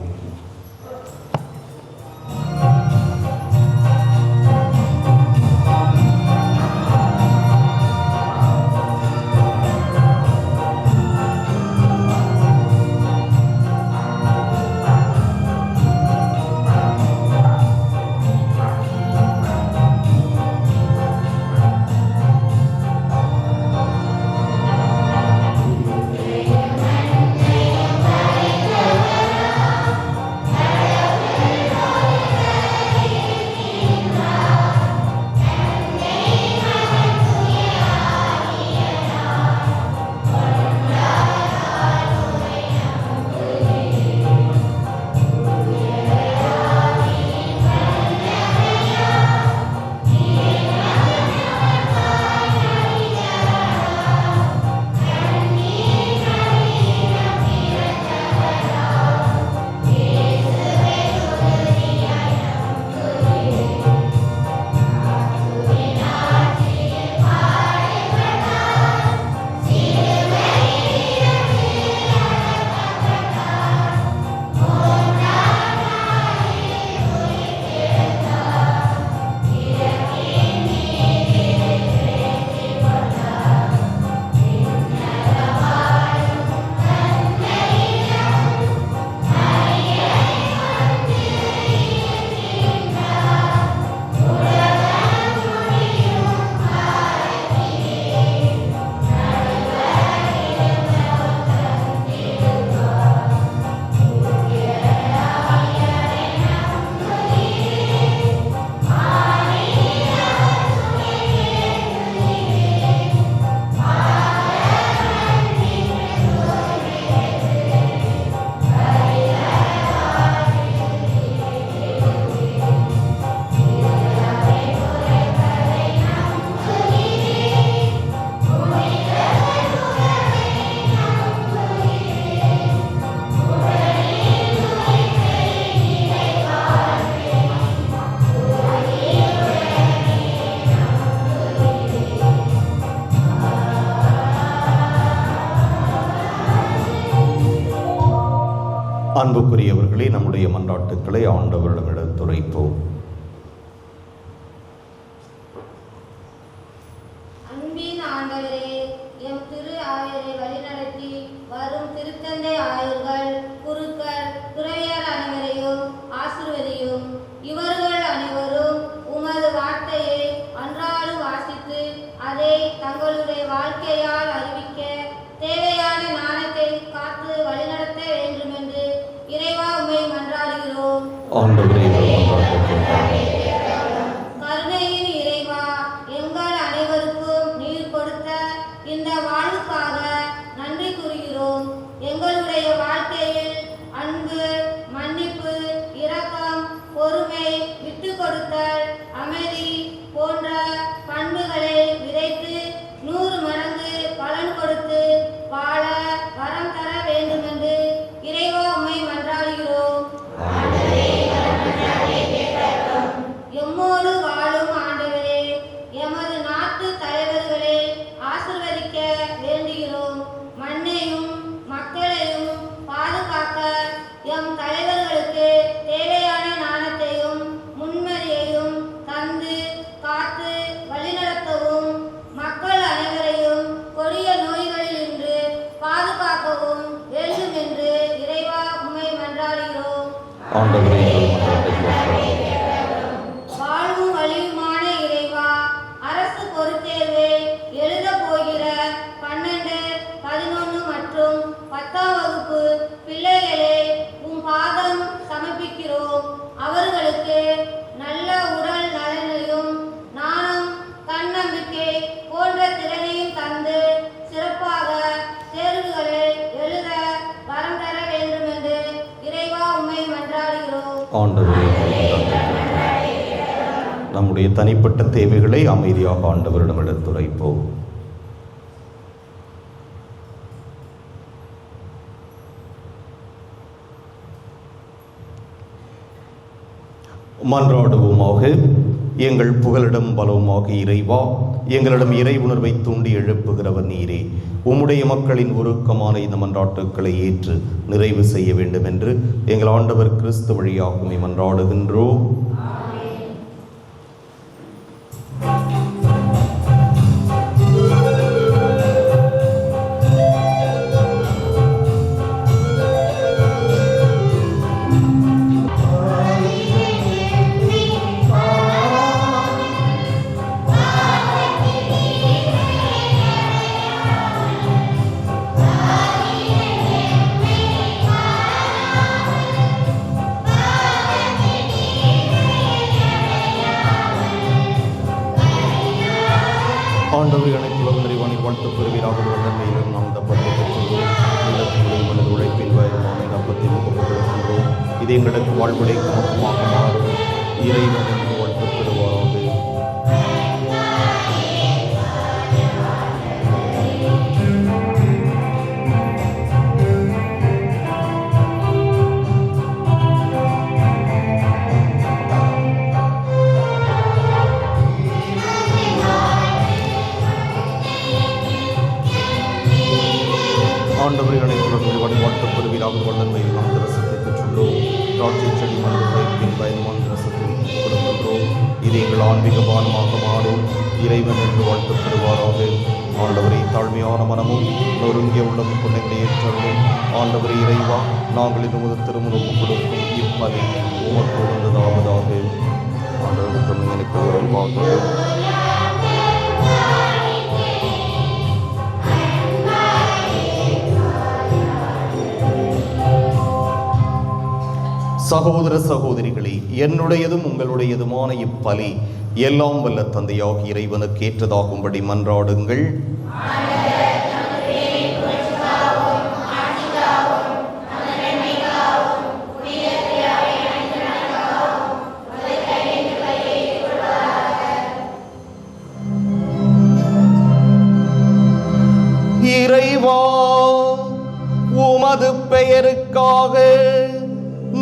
அன்புக்குரியவர்களே, நம்முடைய மன்றாட்டுக்களை ஆண்டவரிடம் எடுத்துரைப்போம். அன்பின் ஆண்டவரே, எம் திரு ஆயரை வழிநடத்தி வரும் திருத்தந்தை ஆயர்கள், குருக்கள், துறவியர் அனைவரையும் ஆசீர்வதியும். இவர்கள் அனைவரும் உமது வார்த்தையை அன்றாடம் வாசித்து அதை தங்களுடைய வாழ்க்கையால் அறிவிக்க தேவையான ஞானத்தை காத்து வழிநடத்த வேண்டும் என்று இறைவா உம்மை மன்றாடுகிறோம். கருணையின் இறைவா, எங்கள் அனைவருக்கும் நீர் கொடுத்த இந்த வாழ்வுக்காக நன்றி கூறுகிறோம். எங்களுடைய வாழ்க்கையில் அன்பு, மன்னிப்பு, இரக்கம், பொறுமை, விட்டு கொடுத்தல், அமைதி போன்ற பண்புகளை விதைத்து 100 மடங்கு பலன் கொடுத்து வாழ வரம் தர வேண்டும் என்று இறைவா உம்மை மன்றாடுகிறோம். ஆண்டவரே எங்கள் மன்றாட்டை கேட்கிறோம். வாழ்வும் வலியுமான இறைவா, அரசு பொறுத்தேர்வு எழுத போகிற 12, 11 மற்றும் 10ஆம் வகுப்பு பிள்ளைகளை உம் பாதம் சமர்ப்பிக்கிறோம். அவர்களுக்கு நல்ல உடல் நலனையும் நாணம், தன்னம்பிக்கை போன்ற திறனையும் தந்து சிறப்பாக தேர்வுகளை எழுத வரம் தர வேண்டும் என்று இறைவா உம்மை மன்றாடுகிறோம். ஆண்டவரே எங்கள் மன்றாட்டை கேட்கிறோம். நம்முடைய தனிப்பட்ட தேவைகளை அமைதியாக ஆண்டவரிடம் எடுத்துரைப்போம். மன்றாடுவோமாக. எங்கள் புகலிடம் பலவுமாக இறைவா, எங்களிடம் இறை உணர்வை தூண்டி எழுப்புகிறவர் நீரே. உம்முடைய மக்களின் உருக்கமான இந்த மன்றாட்டுக்களை ஏற்று நிறைவு செய்ய வேண்டும் என்று எங்கள் ஆண்டவர் கிறிஸ்து வழியாக மன்றாடுகின்றோம். ஆண்டவரை அனைத்துலகம் நிறைவானில் வாழ்த்து பெறுவீராக. நன்மையிலும் நாம் தப்பத்தை பெற்றுள்ளோம். உள்ளத்தினுடைய மனது உழைப்பின் பயமான அப்பத்தை கொடுக்கின்றோம். இது எங்களுக்கு வாழ்வுடைக்கு மொத்தமாக மாறும். இறைவன் என்று வாழ்த்து பெறுவாராக. ஆண்டவரை அனைத்துலகம் வாழ்த்து பெறுவீராக. நன்மையில் நாம் ரசத்தை பெற்றுள்ளோம். திராட்சை செடி மனது உழைப்பின் பயணமான ரசத்தை கொடுக்கின்றோம். இது எங்கள் ஆன்மீக பானமாக மாறும். இறைவன் என்று வாழ்த்து பெறுவாராக. ஆண்டவரை தாழ்மையான மனமும் நொறுங்கிய உள்ளமும் கொண்டங்களை ஏற்றலும். ஆண்டவரை இறைவா, நாங்கள் இது முதல் திருமுகம் கொடுக்கும் இப்பதை உமக்கு உகந்ததாவதாக. ஆண்டவர் எனக்கு உறவாக. சகோதர சகோதரிகளே, என்னுடையதும் உங்களுடையதுமான இப்பலி எல்லாம் வல்ல தந்தையாக இறைவனுக்கு ஏற்றதாகும்படி மன்றாடுங்கள். இறைவா, உமது பெயருக்காக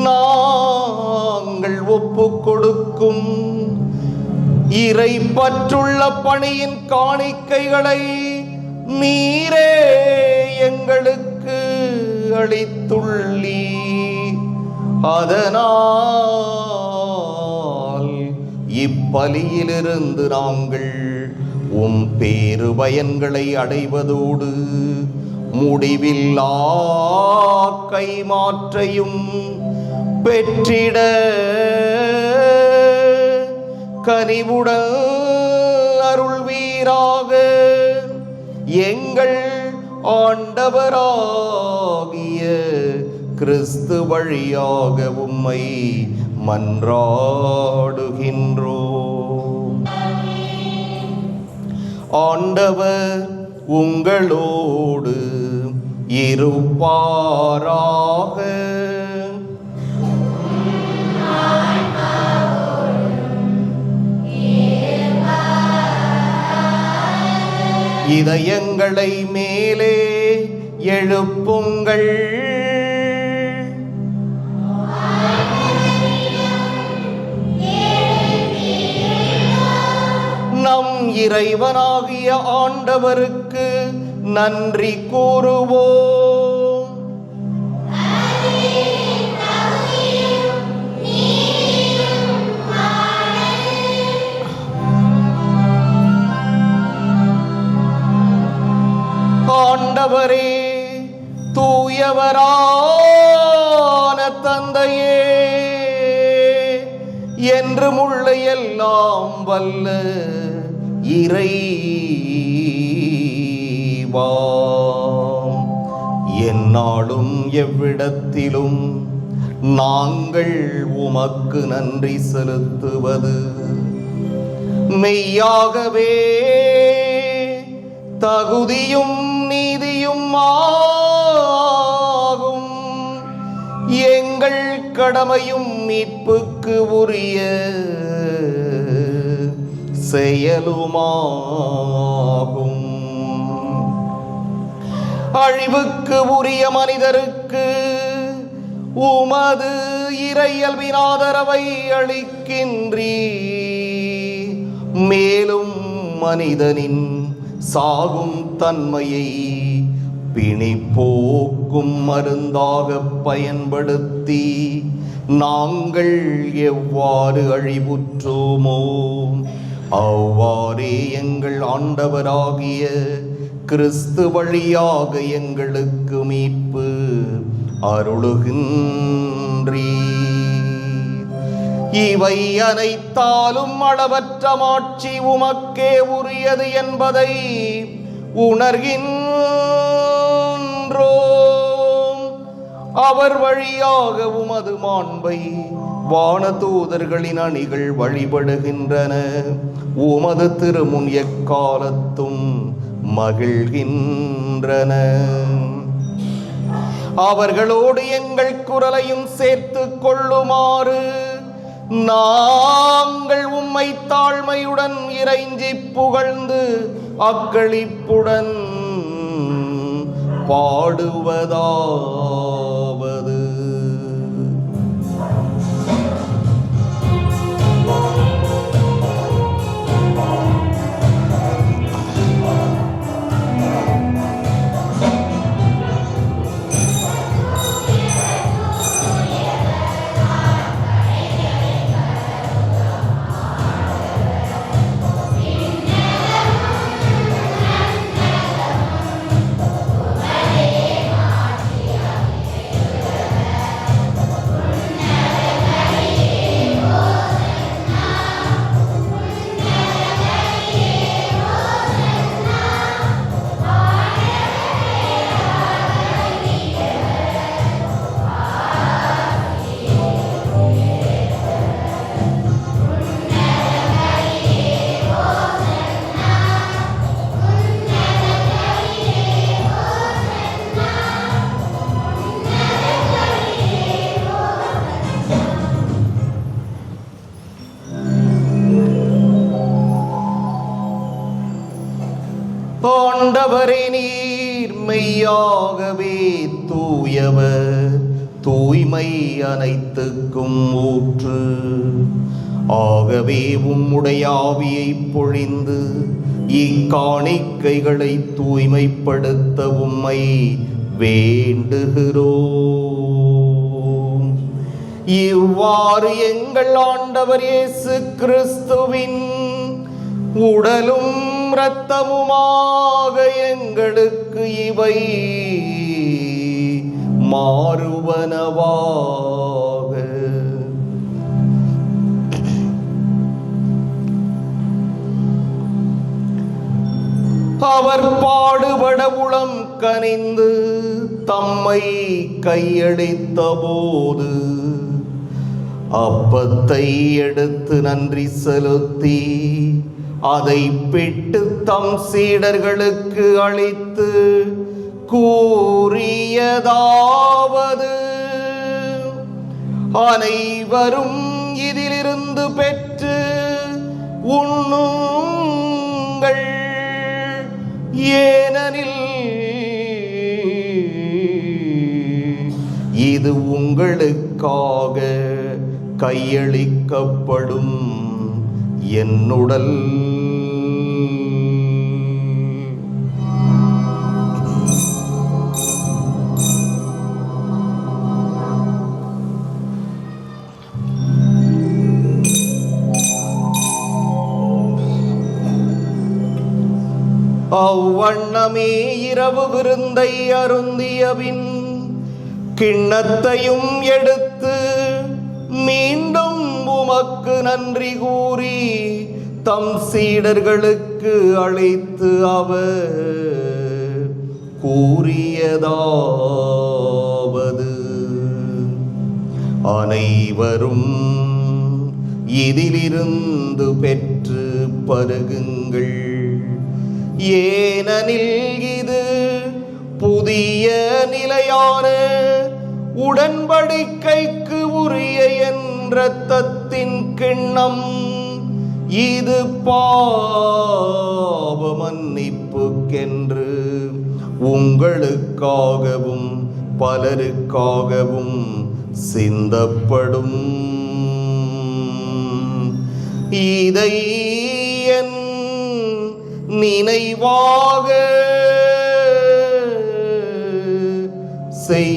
நாங்கள் ஒப்புக் கொடுக்கும் இறை பற்றுள்ள பணியின் காணிக்கைகளை நீரே எங்களுக்கு அளித்துள்ளீ. அதனால் இப்பலியிலிருந்து நாங்கள் உம் பேரு பயன்களை அடைவதோடு முடிவில்லா கைமாற்றையும் பெற்றிட கனிவுடன் அருள்வீராக. எங்கள் ஆண்டவராகிய கிறிஸ்து வழியாக உம்மை மன்றாடுகின்றோம். ஆண்டவர் உங்களோடு இருப்பாராக. இதயங்களை மேலே எழுப்புங்கள். நம் இறைவனாகிய ஆண்டவருக்கு நன்றி கூறுவோம். ஆண்டவரே, தூயவரான தந்தையே, என்றும் உள்ள எல்லாம் வல்ல இறைவா, எந்நாளும் எவ்விடத்திலும் நாங்கள் உமக்கு நன்றி செலுத்துவது மெய்யாகவே தகுதியும் நீதியும் ஆகும். எங்கள் கடமையும் மீட்புக்கு உரிய செயலுமாகும். அழிவுக்கு உரிய மனிதருக்கு உமது இறையல்பின் ஆதரவை அளிக்கின்றீர். மேலும் மனிதனின் சாகும் தன்மையை பிணி போக்கும் மருந்தாக பயன்படுத்தி நாங்கள் எவ்வாறு அழிவுற்றோமோ அவ்வாறே எங்கள் ஆண்டவராகிய கிறிஸ்து வழியாக எங்களுக்கு மீட்பு அருளுகின்றீர். இவை அனைத்தாலும் அளவற்ற மாட்சி உமக்கே உரியது என்பதை உணர்கின்றோம். அவர் வழியாக உமது மாண்பை வானதூதர்களின் அணிகள் வழிபடுகின்றன. உமது திருமுன் எக்காலத்தும் மகிழ்கின்றன. அவர்களோடு எங்கள் குரலையும் சேர்த்து கொள்ளுமாறு நாங்கள் உம்மை தாழ்மையுடன் இறைஞ்சி புகழ்ந்து அக்களிப்புடன் பாடுவதாவது. ஆண்டவரே, நீர் மெய்யாகவே தூயவர், தூய்மை அனைத்துக்கும் ஊற்று. ஆகவே உம்முடைய ஆவியை பொழிந்து இக்காணிக்கைகளை தூய்மைப்படுத்த உம்மை வேண்டுகிறோம். இவ்வாறு எங்கள் ஆண்டவர் இயேசு கிறிஸ்துவின் உடலும் இரத்தமுமாக எங்களுக்கு இவை மாறுவனவாக. அவர் பாடுபட உளம் கனிந்து தம்மை கையளித்த போது அப்பத்தை எடுத்து நன்றி செலுத்தி அதை பிட்டு தம் சீடர்களுக்கு அளித்து கூறியதாவது: அனைவரும் இதிலிருந்து பெற்று உண்ணுங்கள், ஏனெனில் இது உங்களுக்காக கையளிக்கப்படும் என்னுடல். அவ்வண்ணமே இரவு விருந்தை அருந்தியபின் கிண்ணத்தையும் எடுத்து மீண்டும் உமக்கு நன்றி கூறி தம் சீடர்களுக்கு அழைத்து அவர் கூறியதாவது: அனைவரும் இதிலிருந்து பெற்று பருகுங்கள். ஏனெனில் இது புதிய நிலையான உடன்படிக்கைக்கு உரிய என் இரத்தத்தின் கிண்ணம். இது பாவ மன்னிப்புக்கென்று உங்களுக்காகவும் பலருக்காகவும் சிந்தப்படும். இதை என் நினைவாக செய்யுங்கள்.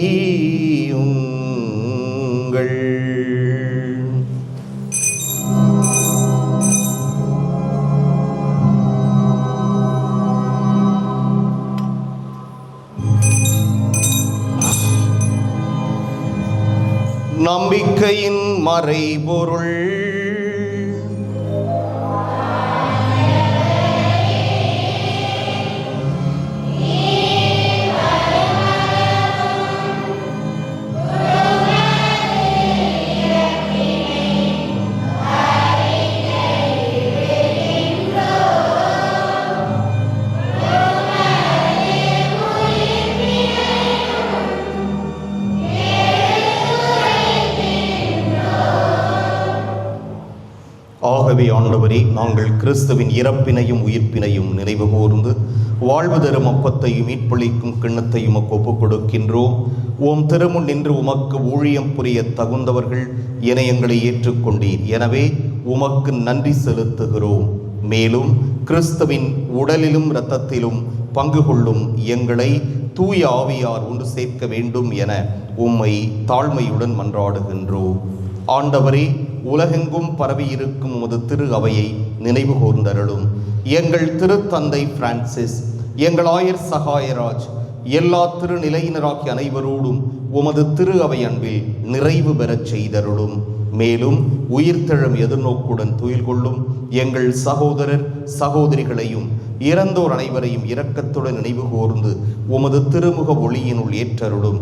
நம்பிக்கையின் மறைபொருள். ஆகவே ஆண்டவரே, நாங்கள் கிறிஸ்துவின் இறப்பினையும் உயிர்ப்பினையும் நினைவு கூர்ந்து வாழ்வு தரும் அப்பத்தையும் மீட்பளிக்கும் கிண்ணத்தையும் ஒப்புக் கொடுக்கின்றோம். உம் திருமுன் நின்று உமக்கு ஊழியம் புரிய தகுந்தவர்கள் என எங்களை ஏற்றுக்கொண்டீர். எனவே உமக்கு நன்றி செலுத்துகிறோம். மேலும் கிறிஸ்துவின் உடலிலும் இரத்தத்திலும் பங்கு கொள்ளும் எங்களை தூய ஆவியார் ஒன்று சேர்க்க வேண்டும் என உம்மை தாழ்மையுடன் மன்றாடுகின்றோம். ஆண்டவரே, உலகெங்கும் பரவி இருக்கும் உமது திரு அவையை நினைவு கூர்ந்தருளும். எங்கள் திருத்தந்தை பிரான்சிஸ், எங்கள் ஆயர் சகாயராஜ், எல்லா திருநிலையினராகிய அனைவரோடும் உமது திரு அவை அன்பில் நிறைவு பெறச் செய்தருளும். மேலும் உயிர்த்தெழும் எதிர்நோக்குடன் துயில் கொள்ளும் எங்கள் சகோதரர் சகோதரிகளையும் இறந்தோர் அனைவரையும் இரக்கத்துடன் நினைவு கூர்ந்து உமது திருமுக ஒளியினுள் ஏற்றருளும்.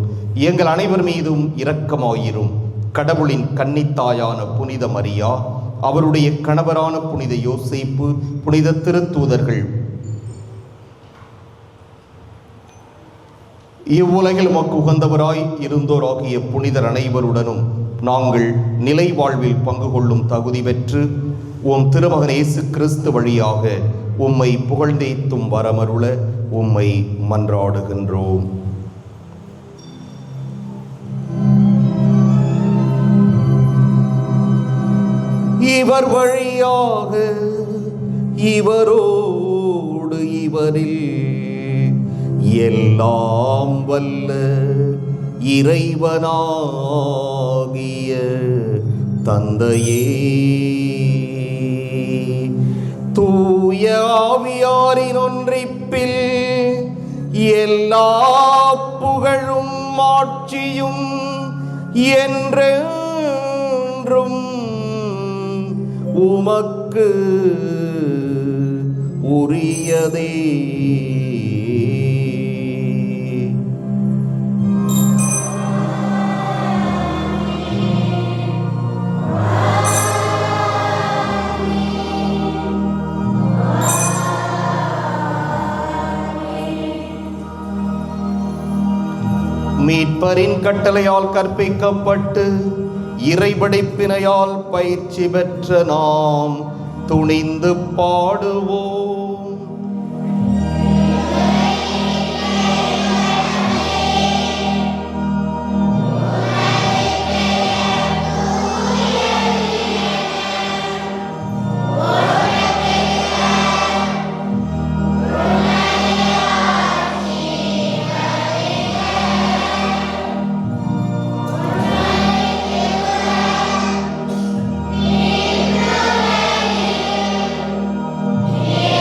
எங்கள் அனைவர் மீதும் இரக்கமாயிரும். கடவுளின் கன்னித்தாயான புனித மரியா, அவருடைய கணவரான புனித யோசேப்பு, புனித திருத்தூதர்கள், இவ்வுலகில் உமக்கு உகந்தவராய் இருந்தோராகிய புனிதர் அனைவருடனும் நாங்கள் நிலை வாழ்வில் பங்கு கொள்ளும் தகுதி பெற்று உம் திருமகன் இயேசு கிறிஸ்து வழியாக உம்மை புகழ்ந்தேத்தும் வரமருள உம்மை மன்றாடுகின்றோம். இவர் வழியாக இவரோடு இவரில் எல்லாம் வல்ல இறைவனாகிய தந்தையே, தூய ஆவியாரின் ஒன்றிப்பில் எல்லா புகழும் ஆட்சியும் என்றென்றும் உமக்கு உரியதே. மீட்பரின் கட்டளையால் கற்பிக்கப்பட்டு இறைபடைப்பினையால் பயிற்சி பெற்ற நாம் துணிந்து பாடுவோம். Yeah.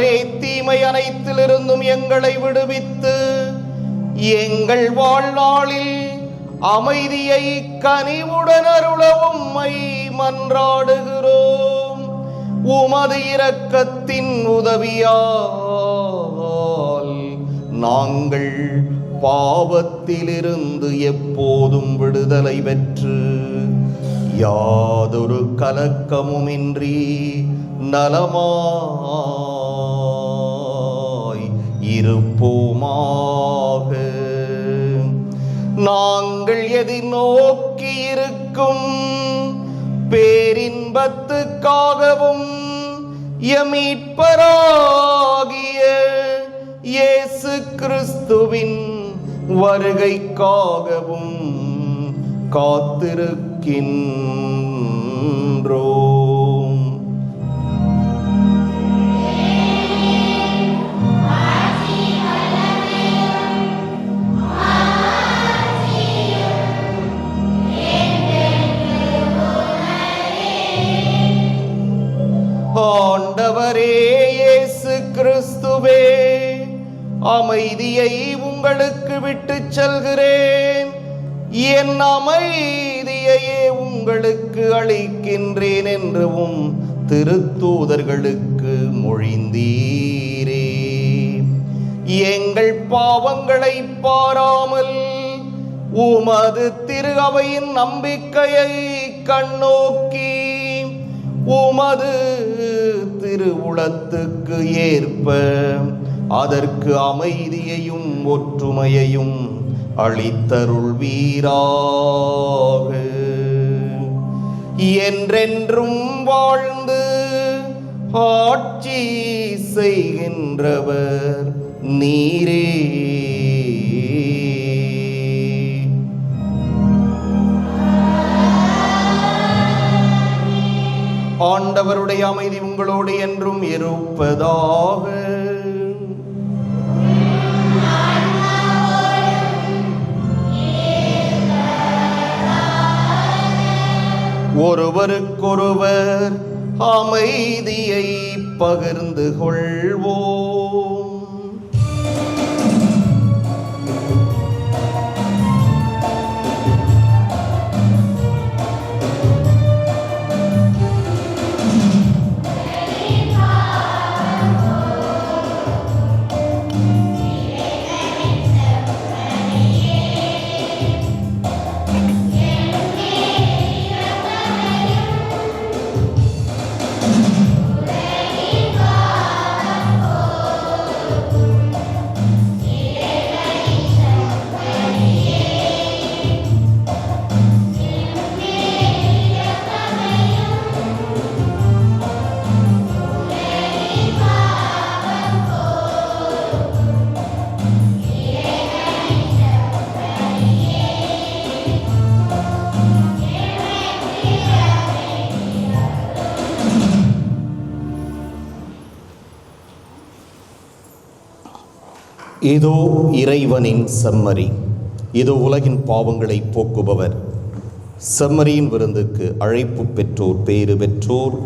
அவரே தீமை அனைத்திலிருந்தும் எங்களை விடுவித்து எங்கள் வாழ்நாளில் அமைதியை கனிவுடன் அருள உம்மை மன்றாடுகிறோம். உமது இரக்கத்தின் உதவியால் நாங்கள் பாவத்திலிருந்து எப்போதும் விடுதலை பெற்று யாதொரு கலக்கமுமின்றி நலமாய் இருப்போமாக. நாங்கள் எதிர்நோக்கி இருக்கும் பேரின்பத்துக்காகவும் எம் மீட்பராகிய இயேசு கிறிஸ்துவின் வருகைக்காகவும் காத்திருக்கின்றோம். ஆண்டவரே இயேசு கிறிஸ்துவே, அமைதியை உங்களுக்கு விட்டுச் செல்கிறேன், என் அமைதியையே உங்களுக்கு அளிக்கின்றேன் என்றும் திருத்தூதர்களுக்கு மொழிந்தீரே. எங்கள் பாவங்களை பாராமல் உமது திரு அவையின் நம்பிக்கையை கண்ணோக்கி உமது திருவுளத்துக்கு ஏற்ப அதற்கு அமைதியையும் ஒற்றுமையையும் அளித்தருள்வீராக. என்றென்றும் வாழ்ந்து ஆட்சி செய்கின்றவர் நீரே. ஆண்டவருடைய அமைதி உங்களோடு என்றும் இருப்பதாக. ஒருவருக்கொருவர் அமைதியை பகிர்ந்து கொள்வோம். இதோ இறைவனின் செம்மறி, இதோ உலகின் பாவங்களை போக்குபவர். செம்மறியின் விருந்துக்கு அழைப்பு பெற்றோர் பேறு பெற்றோர்.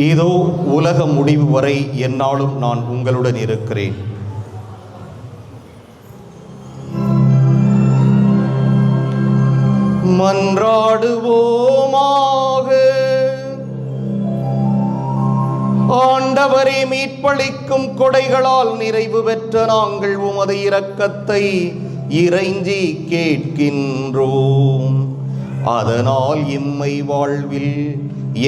இதோ உலக முடிவு வரை எந்நாளும் நான் உங்களுடன் இருக்கிறேன். மன்றாடுவோமாக. ஆண்டவரே, மீட்பளிக்கும் கொடைகளால் நிறைவு பெற்ற நாங்கள் உமது இரக்கத்தை இறைஞ்சி கேட்கின்றோம். அதனால் இம்மை வாழ்வில்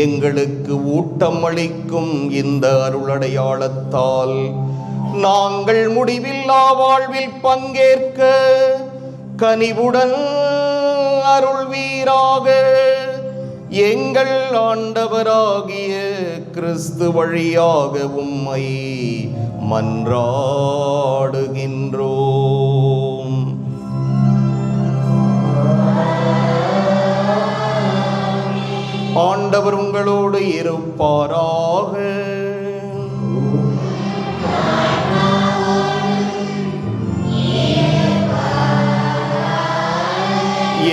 எங்களுக்கு ஊட்டம் அளிக்கும் இந்த அருளடையாளத்தால் நாங்கள் முடிவில்லா வாழ்வில் பங்கேற்க கனிவுடன் அருள்வீராக. எங்கள் ஆண்டவராகிய கிறிஸ்து வழியாக உம்மை மன்றாடுகின்றோம். ஆண்டவர் உங்களோடு இருப்பாராக.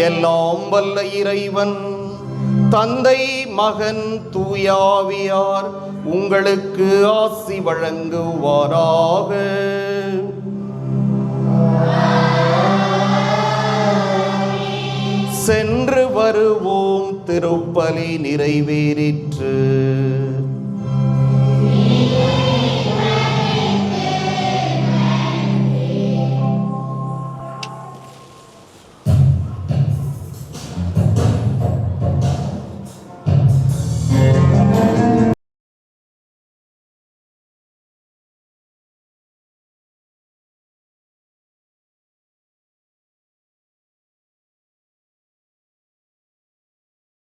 எல்லாம் வல்ல இறைவன் தந்தை, மகன், தூயாவியார் உங்களுக்கு ஆசி வழங்குவாராக. சென்று வருவோம். திருப்பலி நிறைவேறிற்று.